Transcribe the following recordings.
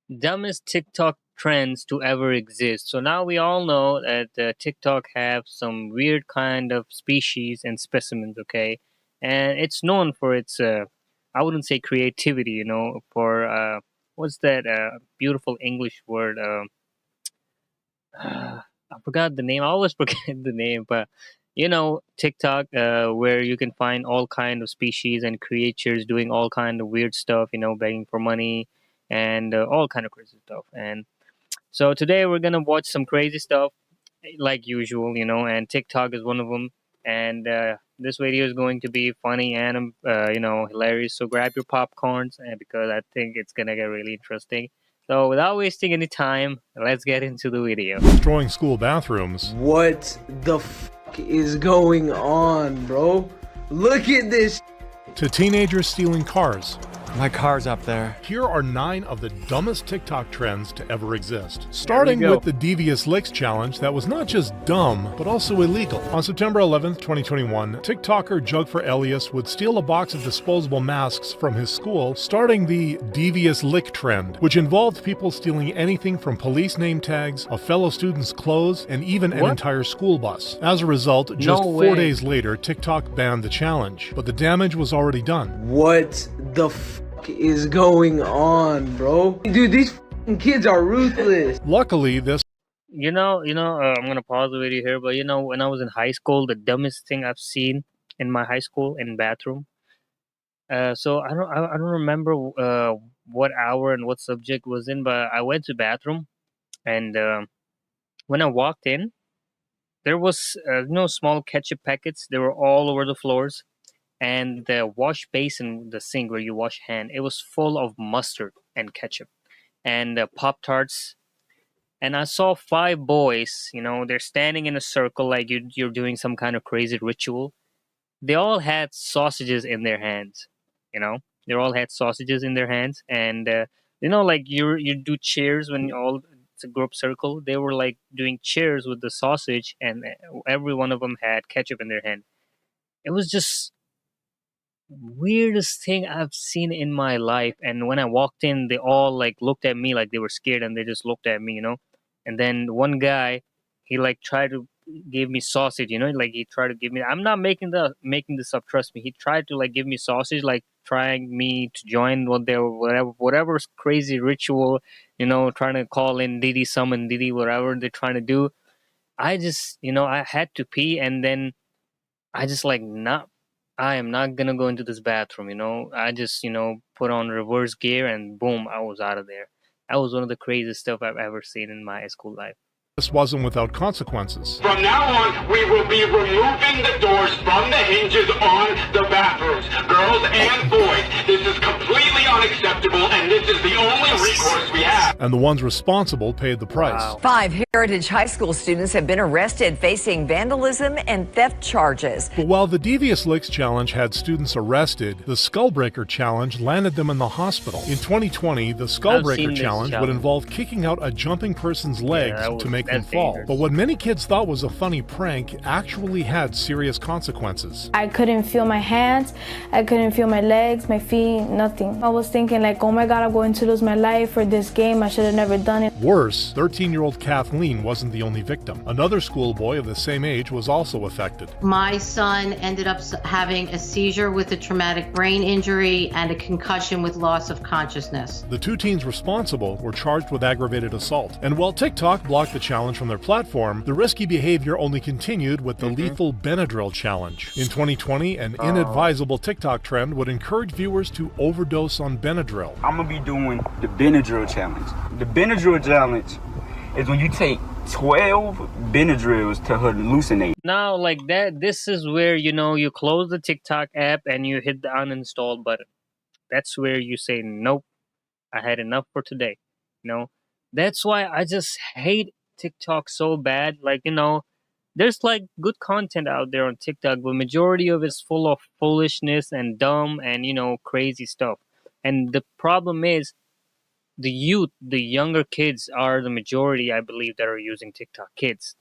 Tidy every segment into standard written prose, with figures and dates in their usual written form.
Dumbest TikTok trends to ever exist. So now we all know that TikTok have some weird kind of species and specimens, okay? And it's known for its, I wouldn't say creativity, for, what's that beautiful English word? I forgot the name. I always forget the name, but TikTok, where you can find all kind of species and creatures doing all kind of weird stuff, begging for money and all kind of crazy stuff. And so today we're gonna watch some crazy stuff, like usual, and TikTok is one of them. And this video is going to be funny and hilarious. So grab your popcorns, because I think it's gonna get really interesting. So without wasting any time, let's get into the video. Destroying school bathrooms. What the fuck is going on, bro? Look at this. To teenagers stealing cars. My car's up there. Here are 9 of the dumbest TikTok trends to ever exist. Starting with the Devious Licks challenge that was not just dumb, but also illegal. On September 11th, 2021, TikToker Jugfer Elias would steal a box of disposable masks from his school, starting the Devious Lick trend, which involved people stealing anything from police name tags, a fellow student's clothes, and even an entire school bus. As a result, just 4 days later, TikTok banned the challenge, but the damage was already done. What the fuck is going on, bro? Dude, these fucking kids are ruthless. Luckily, this I'm gonna pause the video here, but when I was in high school, the dumbest thing I've seen in my high school in bathroom. So I don't remember what hour and what subject was in, but I went to bathroom, and when I walked in, there was small ketchup packets. They were all over the floors, and the wash basin, the sink where you wash hand, it was full of mustard and ketchup and Pop Tarts. And I saw 5 boys. They're standing in a circle like you're doing some kind of crazy ritual. They all had sausages in their hands. You know, they all had sausages in their hands, and like you do cheers when all it's a group circle. They were like doing cheers with the sausage, and every one of them had ketchup in their hand. It was just weirdest thing I've seen in my life. And when I walked in, they all like looked at me like they were scared, and they just looked at me. And then one guy, he like tried to give me sausage. Like he tried to give me. I'm not making this up. Trust me. He tried to like give me sausage, like trying me to join what they were whatever crazy ritual. Trying to call in Didi, summon Didi, whatever they're trying to do. I just I had to pee, and then I just like not. I am not gonna go into this bathroom. I just put on reverse gear, and boom, I was out of there. That was one of the craziest stuff I've ever seen in my school life. This wasn't without consequences. From now on, we will be removing the doors from the hinges on the bathrooms. Girls and boys, this is completely unacceptable, and this is the only recourse we have. And the ones responsible paid the price. Wow. 5 Heritage High School students have been arrested facing vandalism and theft charges. But while the Devious Licks challenge had students arrested, the Skullbreaker challenge landed them in the hospital. In 2020, the Skullbreaker challenge would involve kicking out a jumping person's legs to make them fall. dangerous. But what many kids thought was a funny prank actually had serious consequences. I couldn't feel my hands, I couldn't feel my legs, my feet, nothing. I was thinking like, oh my God, I'm going to lose my life for this game. I should have never done it. Worse, 13-year-old Kathleen wasn't the only victim. Another schoolboy of the same age was also affected. My son ended up having a seizure with a traumatic brain injury and a concussion with loss of consciousness. The 2 teens responsible were charged with aggravated assault. And while TikTok blocked the challenge from their platform, the risky behavior only continued with the lethal Benadryl challenge. In 2020, an inadvisable TikTok trend would encourage viewers to overdose on Benadryl. I'm gonna be doing the Benadryl challenge. The Benadryl challenge is when you take 12 Benadryls to hallucinate. Now, like that, this is where you close the TikTok app and you hit the uninstall button. That's where you say, nope, I had enough for today. That's why I just hate TikTok so bad. Like, there's like good content out there on TikTok, but majority of it's full of foolishness and dumb and crazy stuff. And the problem is the youth, the younger kids are the majority, I believe, that are using TikTok. Kids,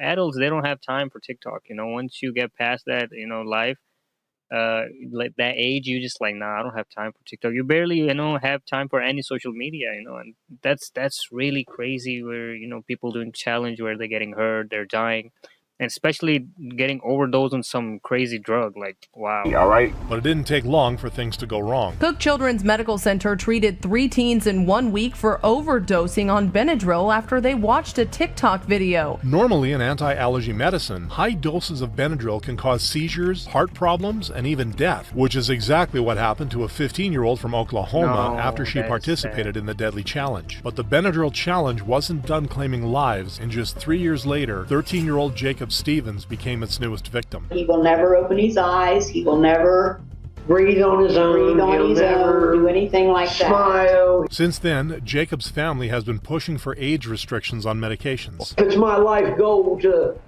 adults, they don't have time for TikTok. Once you get past that, life, like that age, you just like, nah, I don't have time for TikTok. You barely, have time for any social media, and that's really crazy. Where people doing challenge where they're getting hurt, they're dying, and especially getting overdosed on some crazy drug. Like, wow. All right. But it didn't take long for things to go wrong. Cook Children's Medical Center treated 3 teens in 1 week for overdosing on Benadryl after they watched a TikTok video. Normally in anti-allergy medicine, high doses of Benadryl can cause seizures, heart problems, and even death, which is exactly what happened to a 15-year-old from Oklahoma after she participated in the deadly challenge. But the Benadryl challenge wasn't done claiming lives, and just 3 years later, 13-year-old Jacob Stevens became its newest victim. He will never open his eyes. He will never breathe on his own. He'll never do anything like smile. Since then, Jacob's family has been pushing for age restrictions on medications. It's my life goal to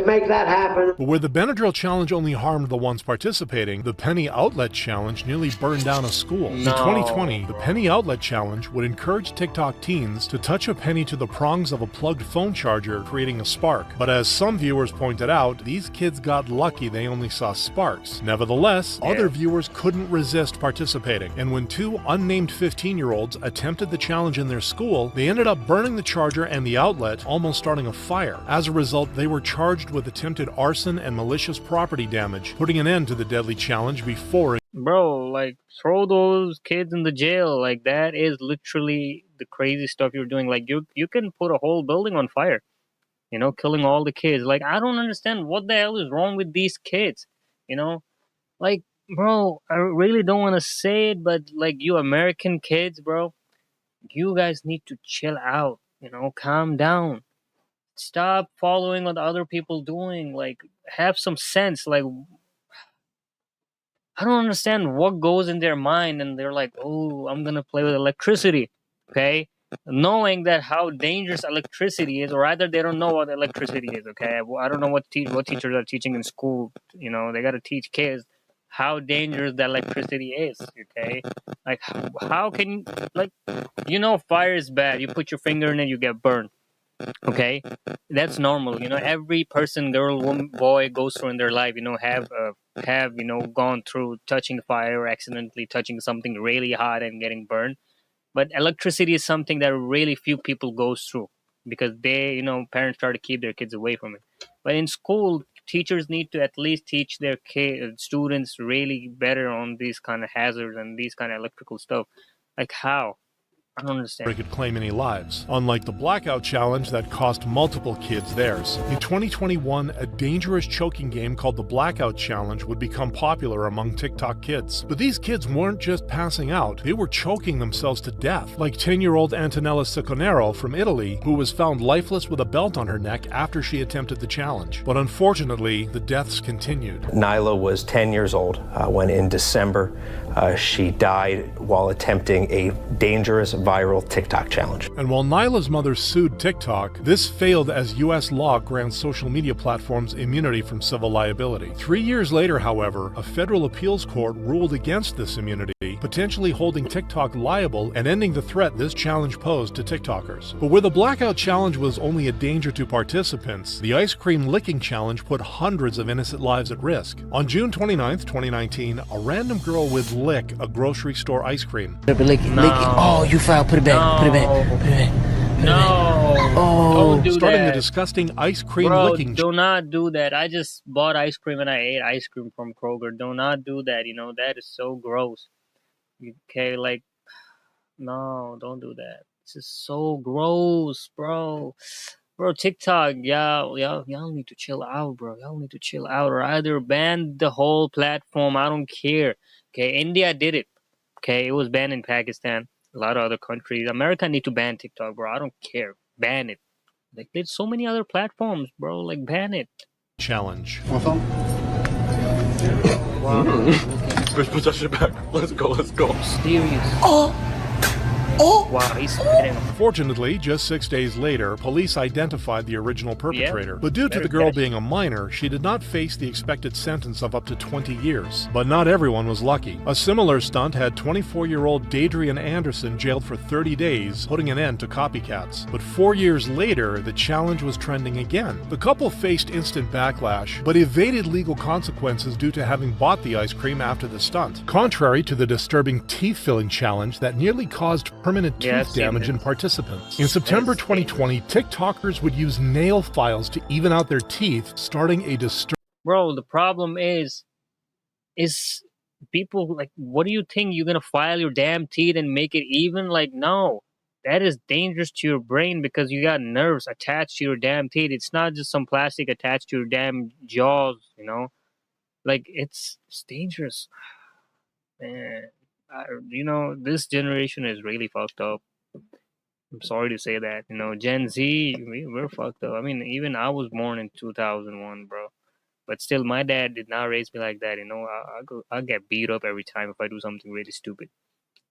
make that happen. But where the Benadryl challenge only harmed the ones participating, the Penny Outlet challenge nearly burned down a school. In 2020, the Penny Outlet challenge would encourage TikTok teens to touch a penny to the prongs of a plugged phone charger, creating a spark. But as some viewers pointed out, these kids got lucky they only saw sparks. Nevertheless, other viewers couldn't resist participating. And when 2 unnamed 15-year-olds attempted the challenge in their school, they ended up burning the charger and the outlet, almost starting a fire. As a result, they were charged with attempted arson and malicious property damage, putting an end to the deadly challenge before. Bro, like, throw those kids in the jail. Like, that is literally the crazy stuff you're doing. Like, you can put a whole building on fire, killing all the kids. Like, I don't understand what the hell is wrong with these kids, Like, bro, I really don't want to say it, but, like, you American kids, bro, you guys need to chill out, calm down. Stop following what other people doing. Like, have some sense. Like, I don't understand what goes in their mind, and they're like, oh, I'm gonna play with electricity, okay? Knowing that how dangerous electricity is, or rather they don't know what electricity is, okay? I don't know what teachers are teaching in school. They gotta teach kids how dangerous the electricity is, okay? Like, how can, like, fire is bad. You put your finger in it, you get burned. Okay, that's normal. Every person, girl, woman, boy goes through in their life. Have gone through touching fire or accidentally touching something really hot and getting burned. But electricity is something that really few people goes through because they, parents try to keep their kids away from it. But in school, teachers need to at least teach their students really better on these kind of hazards and these kind of electrical stuff. Like, how? I don't understand. They could claim any lives, unlike the blackout challenge that cost multiple kids theirs. In 2021, a dangerous choking game called the Blackout Challenge would become popular among TikTok kids. But these kids weren't just passing out, they were choking themselves to death, like 10-year-old Antonella Sicconero from Italy, who was found lifeless with a belt on her neck after she attempted the challenge. But unfortunately, the deaths continued. Nyla was 10 years old when in December she died while attempting a dangerous viral TikTok challenge. And while Nyla's mother sued TikTok, this failed as U.S. law grants social media platforms immunity from civil liability. 3 years later, however, a federal appeals court ruled against this immunity, potentially holding TikTok liable and ending the threat this challenge posed to TikTokers. But where the Blackout Challenge was only a danger to participants, the ice cream licking challenge put hundreds of innocent lives at risk. On June 29, 2019, a random girl would lick a grocery store ice cream. Lick it. Oh, you foul. Put it back. Put it back. Put it back. No. Don't do starting that. the disgusting ice cream Bro, licking. do not do that. I just bought ice cream and I ate ice cream from Kroger. Do not do that. That is so gross. Okay, like, no, don't do that. This is so gross, bro. Bro, TikTok, y'all need to chill out, bro. Y'all need to chill out, or either ban the whole platform. I don't care. Okay, India did it. Okay, it was banned in Pakistan. A lot of other countries. America need to ban TikTok, bro. I don't care. Ban it. Like, there's so many other platforms, bro. Like, ban it. Challenge. Wow. Let's put that shit back. Let's go. Serious. Oh! Wow, he's spitting him. Fortunately, just 6 days later, police identified the original perpetrator. But due to the girl being a minor, she did not face the expected sentence of up to 20 years. But not everyone was lucky. A similar stunt had 24-year-old Dadrian Anderson jailed for 30 days, putting an end to copycats. But 4 years later, the challenge was trending again. The couple faced instant backlash, but evaded legal consequences due to having bought the ice cream after the stunt. Contrary to the disturbing teeth-filling challenge that nearly caused permanent tooth damage in participants. In September 2020, TikTokers would use nail files to even out their teeth, starting a disturbing... Bro, the problem is people, like, what do you think? You're gonna file your damn teeth and make it even? Like, no. That is dangerous to your brain because you got nerves attached to your damn teeth. It's not just some plastic attached to your damn jaws, you know? Like, it's dangerous. Man, this generation is really fucked up. I'm sorry to say that. Gen Z, we're fucked up. I mean, even I was born in 2001, bro. But still, my dad did not raise me like that. I get beat up every time if I do something really stupid.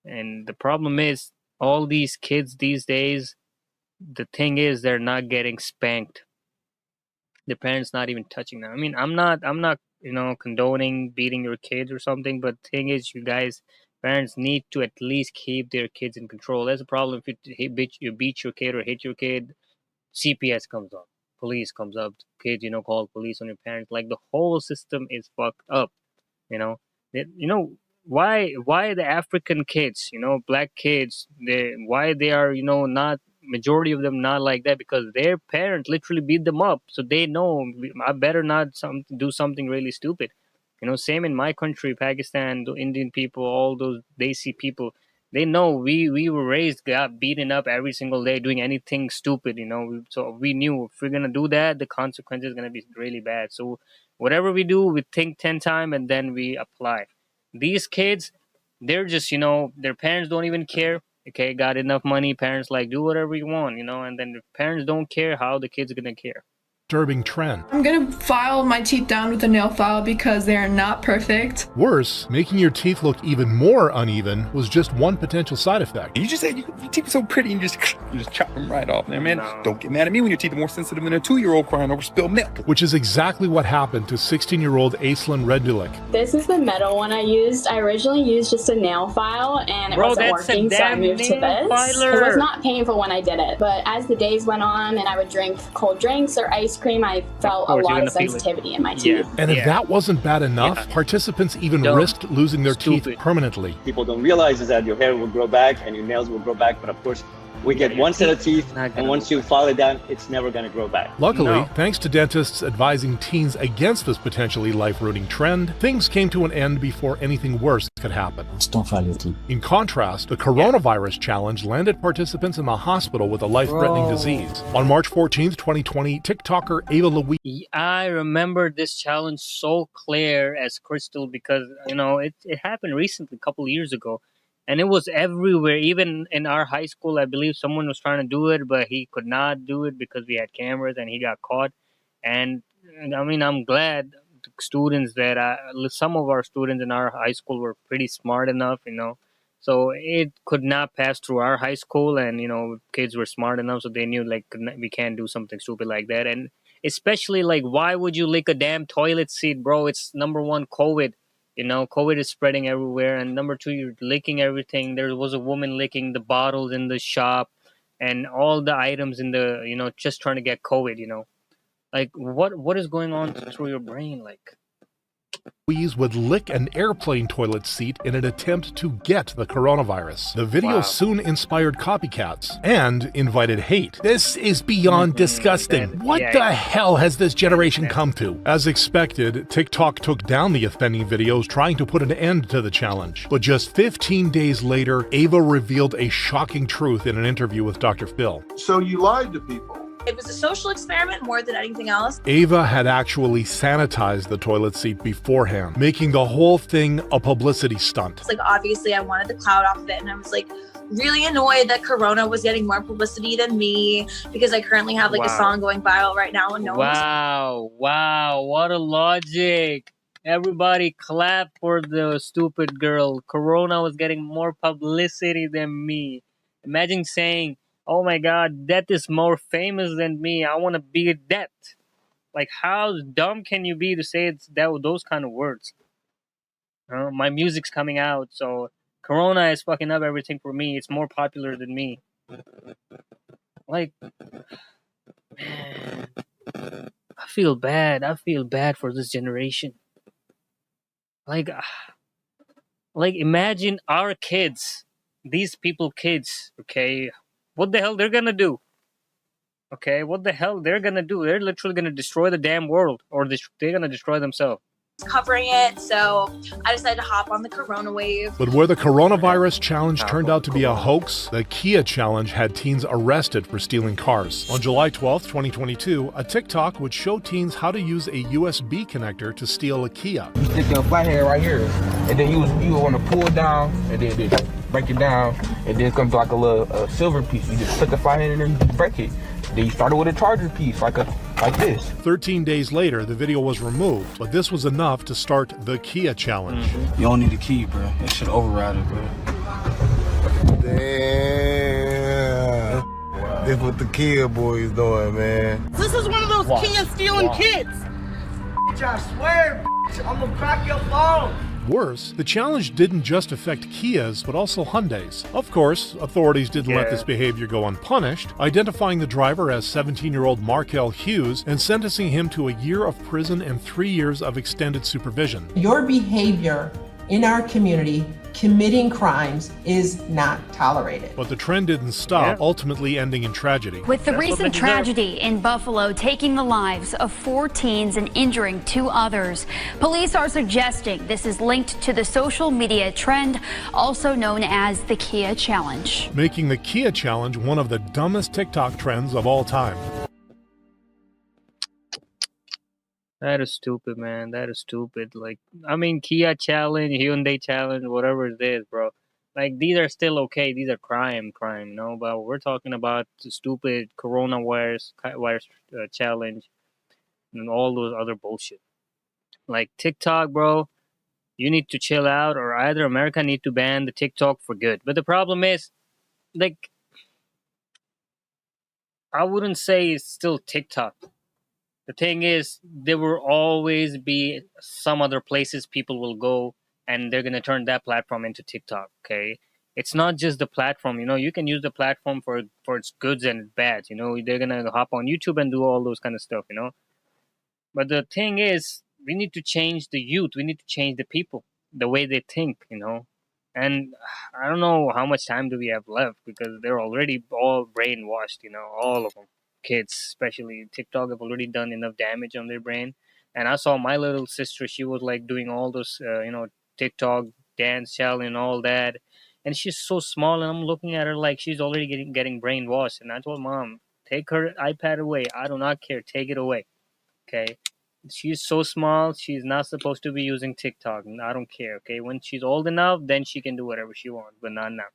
And the problem is, all these kids these days, the thing is, they're not getting spanked. The parents not even touching them. I mean, I'm not condoning beating your kids or something, but the thing is, you guys, parents need to at least keep their kids in control. That's a problem. If you beat your kid or hit your kid, CPS comes up, police comes up, kids, call police on your parents. Like, the whole system is fucked up. Why the African kids, black kids, why they are, not, majority of them not like that, because their parents literally beat them up, so they know I better not do something really stupid. Same in my country, Pakistan, the Indian people, all those Desi people, they know we were raised, got beaten up every single day doing anything stupid, so we knew if we're gonna do that, the consequences is gonna be really bad. So whatever we do, we think 10 times and then we apply. These kids, they're just, their parents don't even care. Okay, got enough money, parents like, do whatever you want, and then the parents don't care, how the kids are gonna care. Disturbing trend. I'm gonna file my teeth down with a nail file because they are not perfect. Worse, making your teeth look even more uneven was just one potential side effect. You just said your teeth are so pretty and you just chop them right off there, man. No. Don't get mad at me when your teeth are more sensitive than a 2-year-old crying over spilled milk. Which is exactly what happened to 16-year-old Aislinn Redulik. This is the metal one I used. I originally used just a nail file and it wasn't working, so I moved to this. It was not painful when I did it, but as the days went on and I would drink cold drinks or ice cream, I felt a lot of sensitivity in my teeth. And if that wasn't bad enough, participants even risked losing their teeth permanently. People don't realize is that your hair will grow back and your nails will grow back, but of course, we get one set of teeth, and once you file it down, it's never going to grow back. Luckily, thanks to dentists advising teens against this potentially life-ruining trend, things came to an end before anything worse could happen. Don't file your teeth. In contrast, the coronavirus challenge landed participants in the hospital with a life-threatening disease. On March 14th, 2020, TikToker Ava Louise... I remember this challenge so clear as crystal because, it happened recently, a couple of years ago. And it was everywhere, even in our high school. I believe someone was trying to do it, but he could not do it because we had cameras and he got caught. And I mean, I'm glad the students some of our students in our high school were pretty smart enough, so it could not pass through our high school. And, kids were smart enough, so they knew, like, we can't do something stupid like that. And especially, like, why would you lick a damn toilet seat, bro? It's number one, COVID. COVID is spreading everywhere. And number two, you're licking everything. There was a woman licking the bottles in the shop and all the items in the, just trying to get COVID, Like, what is going on through your brain? Like, Louise would lick an airplane toilet seat in an attempt to get the coronavirus. The video soon inspired copycats and invited hate. This is beyond disgusting. What the hell has this generation come to? As expected, TikTok took down the offending videos, trying to put an end to the challenge. But just 15 days later, Ava revealed a shocking truth in an interview with Dr. Phil. So you lied to people. It was a social experiment more than anything else. Ava had actually sanitized the toilet seat beforehand, making the whole thing a publicity stunt. It's like, obviously I wanted the clout off of it, and I was like really annoyed that Corona was getting more publicity than me because I currently have like a song going viral right now and no one was... Wow, what a logic. Everybody clap for the stupid girl. Corona was getting more publicity than me. Imagine saying, "Oh my God, Death is more famous than me. I want to be Death." Like, how dumb can you be to say those kind of words? My music's coming out, so Corona is fucking up everything for me. It's more popular than me. Like, man, I feel bad. I feel bad for this generation. Like imagine our kids, these kids, okay? What the hell they're gonna do? Okay, what the hell they're gonna do? They're literally gonna destroy the damn world, or they're gonna destroy themselves. Covering it, so I decided to hop on the Corona wave. But where the coronavirus challenge turned out to be a hoax, the Kia challenge had teens arrested for stealing cars. On July 12th, 2022, a TikTok would show teens how to use a USB connector to steal a Kia. You stick your flathead right here, and then you want to pull it down, and then break it down, and then it comes like a little silver piece. You just put the flathead in there and you break it. Then you started with a charger piece, like this. 13 days later, the video was removed, but this was enough to start the Kia challenge. You don't need a key, bro. That should override it, bro. Damn. This what the Kia boys doing, man. This is one of those Kia stealing kids. I swear, I'm gonna crack your phone. Worse, the challenge didn't just affect Kias, but also Hyundais. Of course, authorities didn't let this behavior go unpunished, identifying the driver as 17-year-old Markel Hughes and sentencing him to a year of prison and 3 years of extended supervision. Your behavior in our community, committing crimes, is not tolerated. But the trend didn't stop, ultimately ending in tragedy. With the recent tragedy in Buffalo taking the lives of 4 teens and injuring 2 others, police are suggesting this is linked to the social media trend, also known as the Kia Challenge. Making the Kia Challenge one of the dumbest TikTok trends of all time. That is stupid, man. That is stupid. Like, I mean, Kia challenge, Hyundai challenge, whatever it is, bro. Like, these are still okay. These are crime, no? But we're talking about the stupid coronavirus challenge and all those other bullshit. Like, TikTok, bro, you need to chill out, or either America need to ban the TikTok for good. But the problem is, like, I wouldn't say it's still TikTok. The thing is, there will always be some other places people will go, and they're going to turn that platform into TikTok, okay? It's not just the platform, you know. You can use the platform for its goods and bads, you know. They're going to hop on YouTube and do all those kind of stuff, you know. But the thing is, we need to change the youth. We need to change the people, the way they think, you know. And I don't know how much time do we have left, because they're already all brainwashed, you know, all of them. Kids, especially TikTok, have already done enough damage on their brain. And I saw my little sister, she was like doing all those you know, TikTok dance challenge and all that, and she's so small, and I'm looking at her like she's already getting brainwashed. And I told Mom, take her iPad away. I do not care, take it away, okay? She's so small, she's not supposed to be using TikTok, and I don't care, okay? When she's old enough, then she can do whatever she wants, but not now.